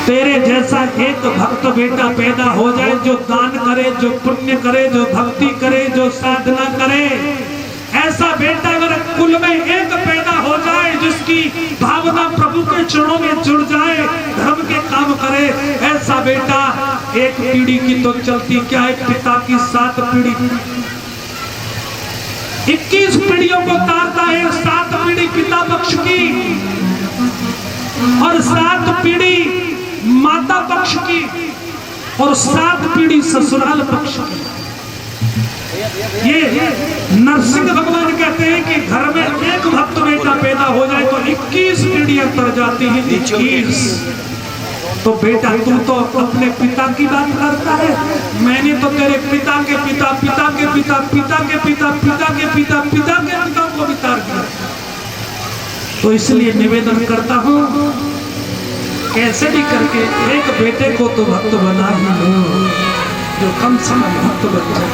तेरे जैसा एक भक्त बेटा पैदा हो जाए, जो दान करे, जो पुण्य करे, जो भक्ति करे, जो साधना करे। ऐसा बेटा अगर कुल में एक पैदा हो जाए, जिसकी भावना प्रभु के चरणों में जुड़ जाए, धर्म के काम करे, ऐसा बेटा एक पीढ़ी की तो चलती क्या है, पिता की 7 पीढ़ी, 21 पीढ़ियों को तारता है। 7 पीढ़ी पिता पक्ष की और 7 पीढ़ी माता पक्ष की और 7 पीढ़ी ससुराल पक्ष की। ये नरसिंह भगवान कहते हैं कि घर में एक भक्त बेटा पैदा हो जाए तो 21 पीढ़ियां तर जाती हैं। 21। तो बेटा तू तो अपने पिता की बात करता है, मैंने तो तेरे पिता के पिता, पिता के पिता, पिता के पिता, पिता के पिता, पिता के पिता को भी तार दिया। तो इसलिए निवेदन करता हूं, कैसे भी करके एक बेटे को तो भक्त बना ही लो, जो कम से कम भक्त बन जाए।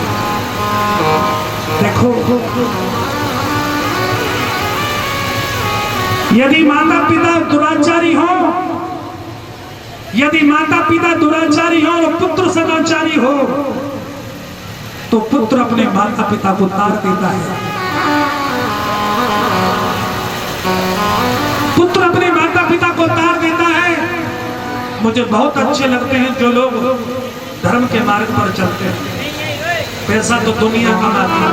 देखो, यदि माता पिता दुराचारी हो, यदि माता पिता दुराचारी हो और पुत्र सदाचारी हो, तो पुत्र अपने माता पिता को तार देता है। पुत्र अपने माता पिता को तार देता है। मुझे बहुत अच्छे लगते हैं जो लोग धर्म के मार्ग पर चलते हैं। पैसा तो दुनिया कमाती है,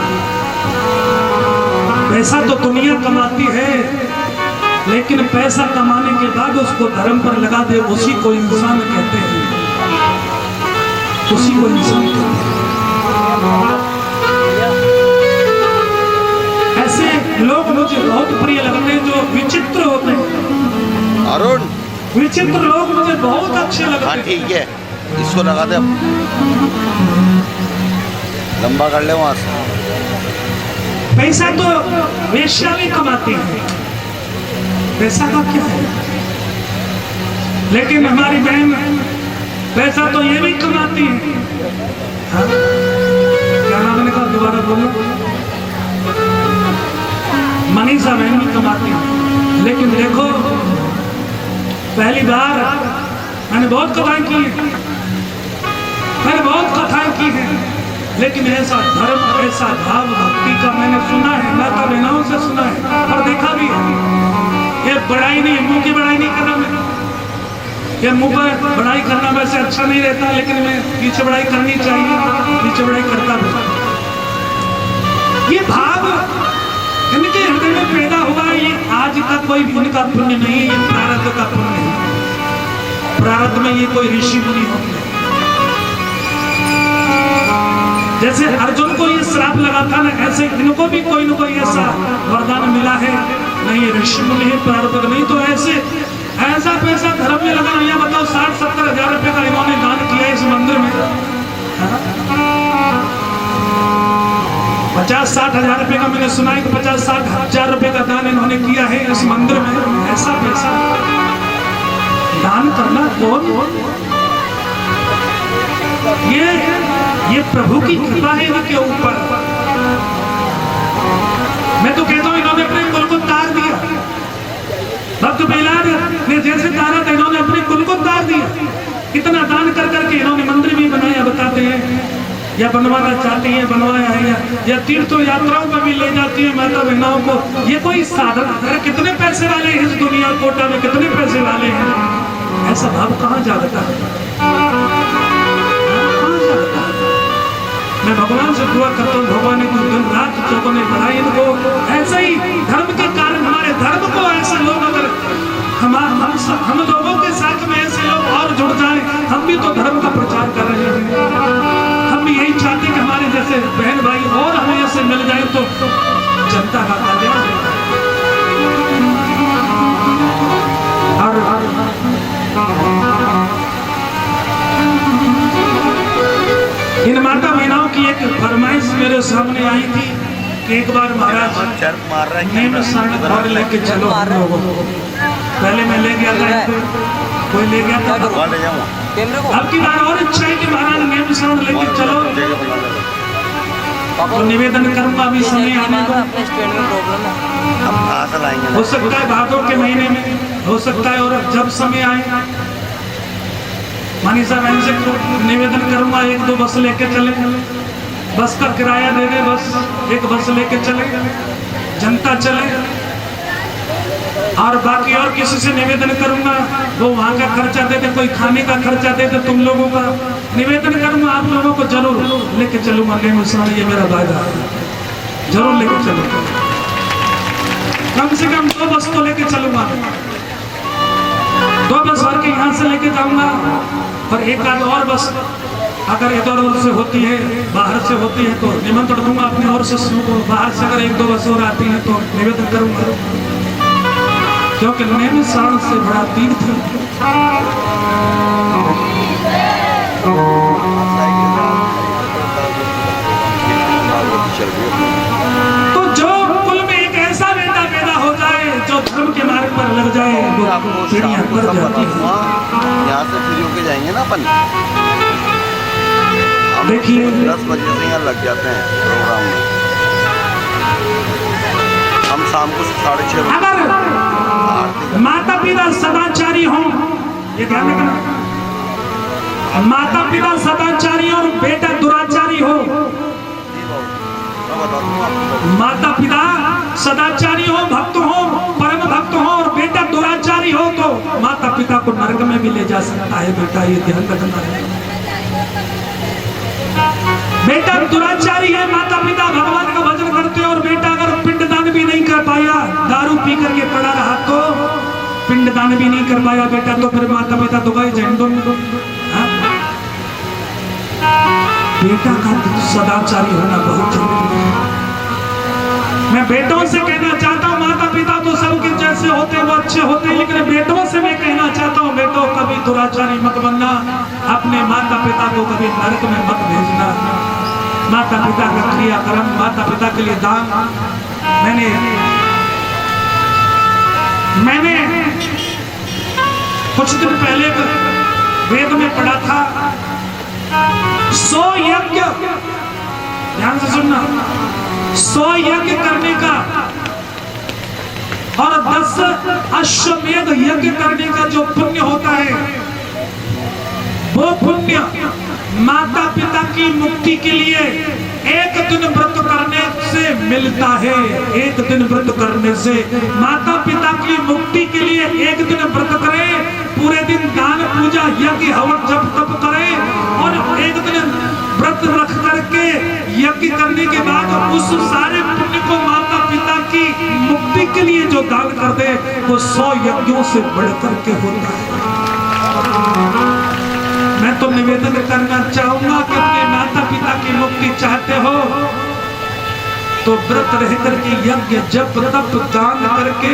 पैसा तो दुनिया कमाती है, लेकिन पैसा कमाने के बाद उसको धर्म पर लगा दे, उसी को इंसान कहते हैं, उसी को इंसान कहते हैं। ऐसे लोग मुझे बहुत प्रिय लगते हैं जो विचित्र होते हैं। अरुण, विचित्र लोग मुझे बहुत अच्छे लगते हैं। हाँ ठीक है, इसको लगा दे, लंबा कर ले वहां से। पैसा तो वेश्या भी कमाती है, पैसा का क्या है, लेकिन हमारी बहन पैसा तो ये भी कमाती है। हाँ? क्या नाम ने कहा, दोबारा बोलो। मनीषा बहन भी कमाती है, लेकिन देखो पहली बार मैंने बहुत कथाएं की है, मैंने बहुत कथाएं की है, लेकिन ऐसा धर्म, ऐसा भाव भक्ति का मैंने सुना है, माता बहनों से सुना है और देखा भी है। ये बड़ाई नहीं, मुंह की बड़ाई नहीं करना मैं, ये मुंह पर बड़ाई करना वैसे अच्छा नहीं रहता, लेकिन मैं पीछे बड़ाई करनी चाहिए, पीछे बड़ाई करता भी। ये भाव इनके हृदय में पैदा हुआ है। ये आज का कोई इनका पुण्य नहीं, ये प्रारब्ध का पुण्य है। प्रारब्ध में ये कोई ऋषि मुनि होंगे। जैसे अर्जुन को ये श्राप लगा था ना, ऐसे इनको भी कोई न कोई ऐसा वरदान मिला है। नहीं ऋषि मुनि है, प्रारब्ध नहीं, तो ऐसा पैसा धर्म में लगा। यहाँ बताओ 60-70 हजार रुपए का इन्होंने दान किया इस मंदिर में। 50-60 हजार रुपए का मैंने सुना है कि 50-60 हजार रुपए का दान इन्होंने किया है इस मंदिर में। ऐसा पैसा दान करना कौन? ये प्रभु की कृपा है इनके ऊपर। मैं तो कहता हूं इन्होंने अपने कुल को तार दिया। भक्त प्रहलाद ने जैसे तारा था, इन्होंने अपने कुल को तार दिया। इतना दान कर करके इन्होंने मंदिर भी बनाया, बताते हैं, या बनवाना चाहती है, बनवाया है, या तीर्थ यात्राओं पर भी ले जाती है माता बहनों को। ये कोई साधन, कितने पैसे वाले हैं इस दुनिया कोटा में, कितने पैसे वाले हैं, ऐसा भाव कहाँ जागता है? मैं भगवान से दुआ करता हूँ, भगवान ने कुछ दिन रात चौकों बढ़ाई इनको। ऐसा ही धर्म के कारण हमारे धर्म को ऐसे लोग, अगर हम लोगों के साथ में ऐसे लोग और जुड़ जाए, हम भी तो धर्म का प्रचार कर रहे हैं। हम भी यही चाहते हैं कि हमारे जैसे बहन भाई और हमें ऐसे मिल जाए तो जनता का कल्याण इन माता बहनों की एक फरमाइश मेरे सामने आई थी कि एक बार महाराज नेम शरण और लेके चलो हम लोगों को। पहले मैं ले गया था, कोई ले गया था, अब की बार और इच्छा है कि महाराज नेम शरण लेके चलो। तो निवेदन करूंगा अभी समय आने को, हो सकता है भादों के महीने में, हो सकता है और जब समय आए मानी साहब इनसे निवेदन करूंगा, एक दो बस लेके चले, बस का किराया दे दे, बस एक बस लेके चले, जनता चले। और बाकी और किसी से निवेदन करूंगा वो वहां का खर्चा दे दे, कोई खाने का खर्चा दे दे, तुम लोगों का निवेदन करूंगा, आप लोगों को जरूर लेके चलूंगा। ये मेरा वायदा है, जरूर लेके चलूंगा, कम से कम 2 बस तो लेके चलूंगा, 2 बस भर के यहाँ से लेके जाऊंगा, और एक आध और बस अगर इधर उधर से होती है, बाहर से होती है तो निमंत्रण दूंगा अपने और शिष्यों को। बाहर से अगर 1-2 बस और आती है तो निवेदन करूंगा, क्योंकि नैमिषारण्य से बड़ा तीर्थ तो जो कुल में एक ऐसा बेटा पैदा हो जाए जो धर्म के मार्ग पर लग जाए, वो पीढ़ियां कर जाती है। यहाँ से फ्री होके जाएंगे ना अपन, देखिए 10 बजे से यहाँ लग जाते हैं प्रोग्राम में, हम शाम को 6:30 बजे। अगर माता पिता सदाचारी हो, ये ध्यान रखना, माता पिता सदाचारी और बेटा दुराचारी हो, माता पिता सदाचारी हो, भक्त हो, परम भक्त हो, और बेटा दुराचारी हो तो माता पिता को नरक में भी ले जा सकता है। बेटा ये ध्यान रखना है, बेटा दुराचारी है, माता पिता भगवान का भजन करते और बेटा अगर पिंडदान भी नहीं कर पाया, दारू पी करके पड़ा रहा तो पिंडदान भी नहीं कर पाया बेटा, तो फिर माता पिता तो गए झंडों में। बेटा का सदाचारी होना बहुत जरूरी है। मैं बेटों से कहना चाहता हूँ, माता पिता तो सबके जैसे होते हैं, वो अच्छे होते हैं, लेकिन बेटों से मैं कहना चाहता हूँ, बेटों कभी दुराचारी मत बनना, अपने माता पिता को कभी नरक में मत भेजना। माता पिता का क्रियाक्रम, माता पिता के लिए दान, मैंने कुछ दिन पहले वेद में पढ़ा था, 100 यज्ञ, ध्यान से सुनना, 100 यज्ञ करने का और 10 अश्वमेध यज्ञ करने का जो पुण्य होता है, वो पुण्य माता पिता की मुक्ति के लिए 1 दिन व्रत करने से मिलता है। 1 दिन व्रत करने से माता पिता की मुक्ति के लिए 1 दिन व्रत करें, पूरे दिन दान पूजा यज्ञ हवन जप तप करें, और 1 दिन व्रत रख करके यज्ञ करने के बाद उस सारे पुण्य को माता पिता की मुक्ति के लिए जो दान कर दे, वो 100 यज्ञों से बढ़ करके होता है। मैं तो निवेदन करना चाहूंगा कि अपने माता पिता की मुक्ति चाहते हो तो व्रत रह करके यज्ञ जप तप दान करके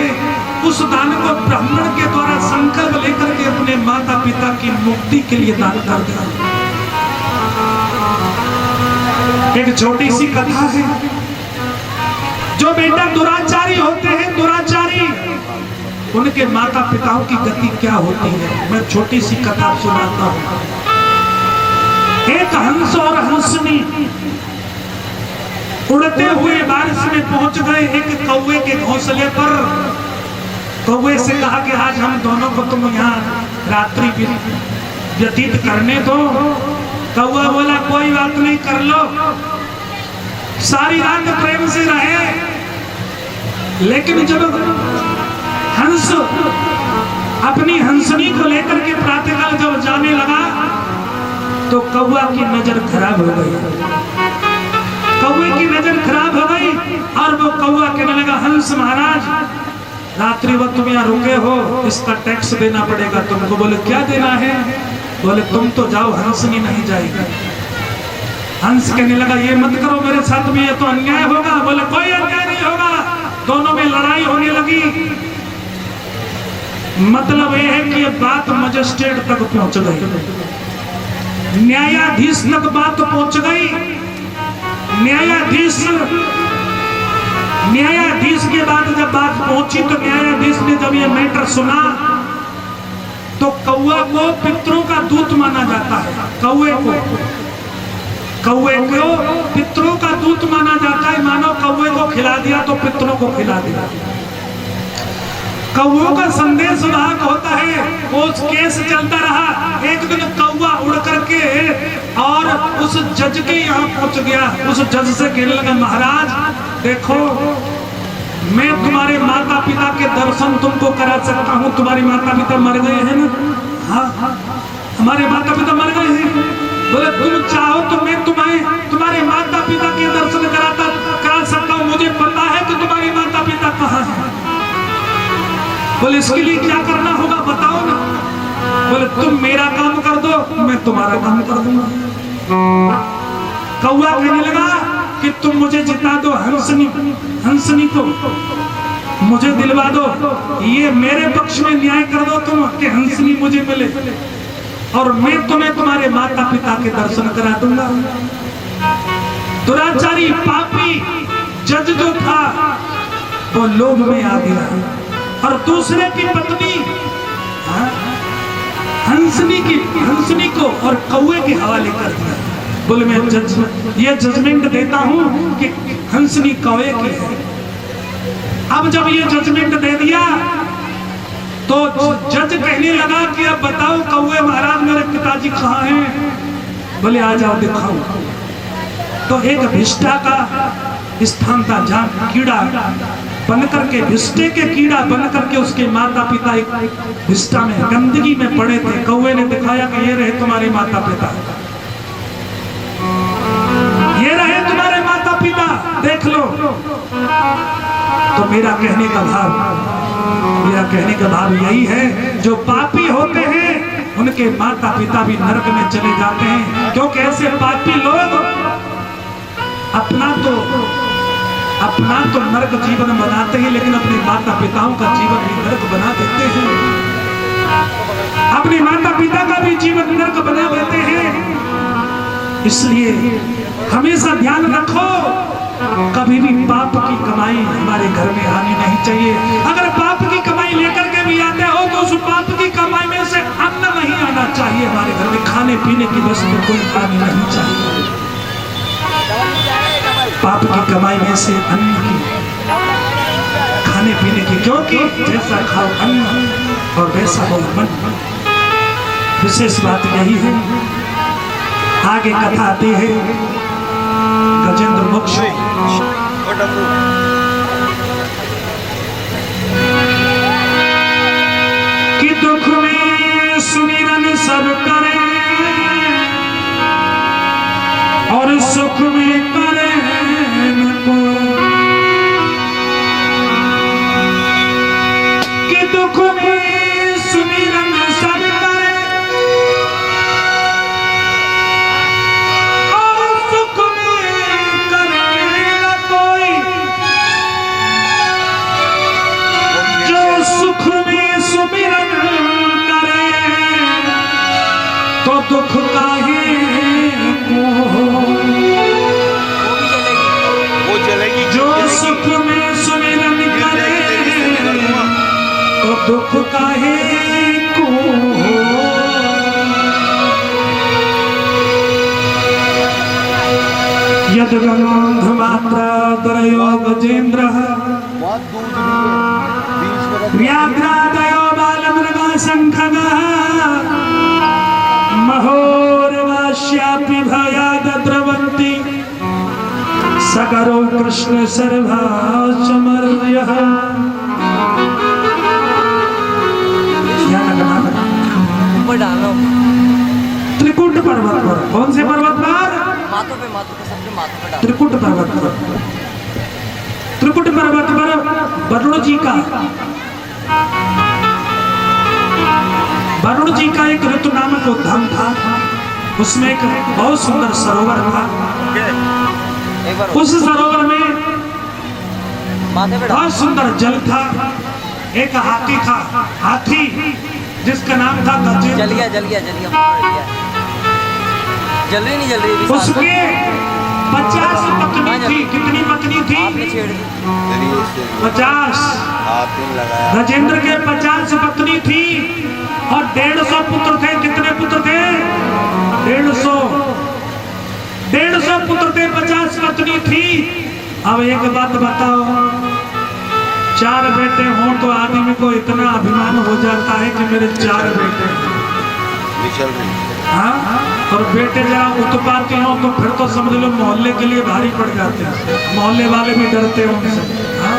उस दान को ब्राह्मण के द्वारा संकल्प लेकर के अपने माता पिता की मुक्ति के लिए दान कर दे। एक छोटी सी कथा है, जो बेटा दुराचारी होते हैं, दुराचारी, उनके माता पिताओं की गति क्या होती है। मैं छोटी सी कथा सुनाता हूं। एक हंस और हंसनी उड़ते हुए बारिश में पहुंच गए एक कौवे के घोंसले पर। कौवे से कहा कि आज हम दोनों को तुम यहाँ रात्रि व्यतीत करने दो। कौवा बोला कोई बात नहीं, कर लो, सारी रात प्रेम से रहे। लेकिन जब हंस अपनी हंसनी को लेकर के प्रातःकाल जब जाने लगा तो कौवा की नजर खराब हो गई। कौवे की नजर खराब हो गई और वो कौवा कहने लगा, हंस महाराज रात्रि वक्त तुम यहाँ रुके हो, इसका टैक्स देना पड़ेगा तुमको। बोले क्या देना है? बोले तुम तो जाओ, हंसनी नहीं जाएगी। हंस कहने लगा ये मत करो मेरे साथ में, ये तो अन्याय होगा। बोले कोई अन्याय नहीं होगा। दोनों में लड़ाई होने लगी। मतलब ये है कि ये बात मजिस्ट्रेट तक पहुंच गई, न्यायाधीश तक बात पहुंच गई। न्यायाधीश के बाद जब बात पहुंची तो न्यायाधीश ने जब ये मैटर सुना तो कौवा को पितरों का दूत माना जाता है। कौवे को पितरों का दूत माना जाता है। मानो कौवे को खिला दिया तो पितरों को खिला दिया। कौवों का संदेश वाहक होता है। वो केस चलता रहा। एक दिन कौवा जज के यहाँ पहुंच गया। उस जज से कहने लगा, महाराज देखो, मैं तुम्हारे माता पिता के दर्शन तुमको करा सकता हूँ। तुम्हारे माता पिता मर गए हैं ना? हाँ, हमारे माता पिता मर गए हैं। बोले तुम चाहो तो मैं तुम्हारे माता पिता के दर्शन करा सकता हूँ। मुझे पता है कि तुम्हारे माता पिता कहाँ हैं। बोले इसके लिए क्या करना होगा बताओ ना। बोले तुम मेरा काम कर दो, मैं तुम्हारा काम कर दूंगा। कौवा कहने लगा कि तुम मुझे जिता दो हंसनी को मुझे दिलवा दो, ये मेरे पक्ष में न्याय कर दो तुम कि हंसनी मुझे मिले, और मैं तुम्हें तुम्हारे माता पिता के दर्शन करा दूंगा। दुराचारी पापी जज जो था वो लोभ में आ गया और दूसरे की पत्नी हंसनी को और कौवे के हवाले कर दिया। बोले मैं ये जजमेंट देता हूं कि हंसनी कौवे की है। अब जब ये जजमेंट दे दिया तो जज कहने लगा कि अब बताओ कौवे महाराज मेरे पिताजी कहाँ हैं? बोले आ जाओ दिखाओ। तो एक भिष्टा का स्थान था जहाँ कीड़ा बनकर के, भिष्टे के कीड़ा बनकर के उसके माता पिता एक भिष्टा में गंदगी में पड़े थे। कौवे ने दिखाया कि ये रहे तुम्हारे माता पिता, ये रहे तुम्हारे माता पिता, देख लो। तो मेरा कहने का भाव यही है, जो पापी होते हैं उनके माता पिता भी नरक में चले जाते हैं, क्योंकि ऐसे पापी लोग अपना तो नरक जीवन बनाते हैं, लेकिन अपने माता पिताओं का जीवन भी नरक बना देते हैं। अपने माता पिता का भी जीवन नरक बना देते हैं। इसलिए हमेशा ध्यान रखो, कभी भी पाप की कमाई हमारे घर में आनी नहीं चाहिए। अगर पाप की कमाई लेकर के भी आते हो तो उस पाप की कमाई में से अन्न नहीं आना चाहिए। हमारे घर में खाने पीने की वस्तु कोई आनी नहीं चाहिए। पाप की कमाई में से अन्न की, खाने पीने की, क्योंकि जैसा खाओ अन्न और वैसा हो मन। विशेष बात यही है। आगे कथा आती है गजेंद्र मोक्ष कि दुख में सुमिरन सब करें और सुख में करें न कोई, कि दुख में सुमिरन सब करें और सुख में करें न कोई, जो सुख में सुमिरन करे तो दुख काहे जो सुख में सुमिरन करे तो दुख काहे को। यद गंध मात्रा दरयो गजेंद्र व्याघ्रादयो बालमृगा शंखगः महोर्वाश्यापि भयाद द्रवन्ति सगरो कृष्ण सर्वाचमर्यः। ऊपर डालो त्रिकुट पर्वत पर। कौन से पर्वत पर? माथों पे सबके माथों पे डालो। त्रिकुट पर्वत पर, त्रिकुट पर्वत पर वरुण जी का एक ऋतु नामक उद्यान था। उसमें एक बहुत सुंदर सरोवर था। उस सरोवर में बहुत सुंदर जल था। एक हाथी था, हाथी जिसका नाम था गजेंद्र। जल गया जल रही नहीं जल रही। उसके 50 पत्नी थी। कितनी पत्नी थी? आपने छेड़ दी 50। गजेंद्र के 50 पत्नी थी और 150 पुत्र थे। कितने पुत्र थे? 150 पुत्र थे, 50 पत्नी थी। अब एक बात बताओ, 4 बेटे हों तो आदमी को इतना अभिमान हो जाता है कि मेरे 4 बेटे। हाँ, और बेटे जरा उत्पाती हो तो फिर तो समझ लो मोहल्ले के लिए भारी पड़ जाते हैं, मोहल्ले वाले भी डरते हैं उनसे। हाँ?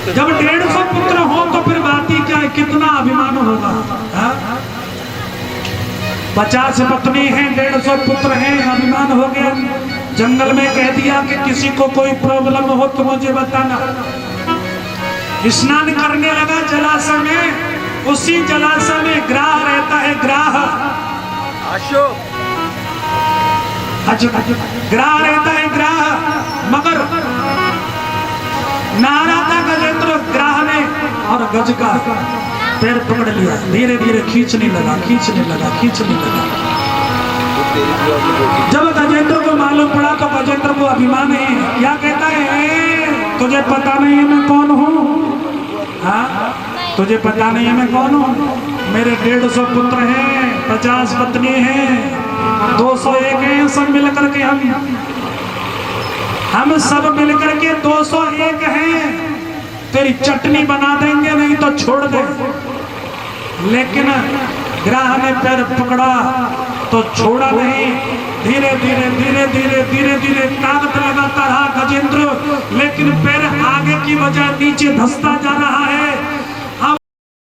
जब 150 पुत्र हो तो फिर बात ही क्या है, कितना अभिमान होगा। हाँ? 50 पत्नी हैं, 150 पुत्र हैं, अभिमान हो गया। जंगल में कह दिया कि किसी को कोई प्रॉब्लम हो तो मुझे बताना। स्नान करने लगा जलाशय में, उसी जलाशय में ग्राह रहता है, ग्राह ग्राह रहता है, ग्राह। मगर नारा था गजेंद्र, ग्राह ने और गज का पैर पकड़ लिया, धीरे धीरे खींचने लगा, खींचने लगा, खींचने लगा। जब गजेंद्र को मालूम पड़ा तो गजेंद्र को अभिमान है, क्या कहता है, तुझे पता नहीं है मैं कौन हूँ? हाँ, तुझे पता नहीं है मैं कौन हूँ? मेरे 150 पुत्र हैं, 50 पत्नी हैं, 201 हैं, सब मिलकर के हम सब मिलकर के 201 हैं। तेरी चटनी बना देंगे, नहीं तो छोड़ दे। लेकिन ग्राह ने पैर पकड़ा तो छोड़ा नहीं, धीरे धीरे धीरे धीरे धीरे धीरे ताकत लगाता रहा गजेंद्र, लेकिन पैर आगे की बजाय नीचे धंसता जा रहा है।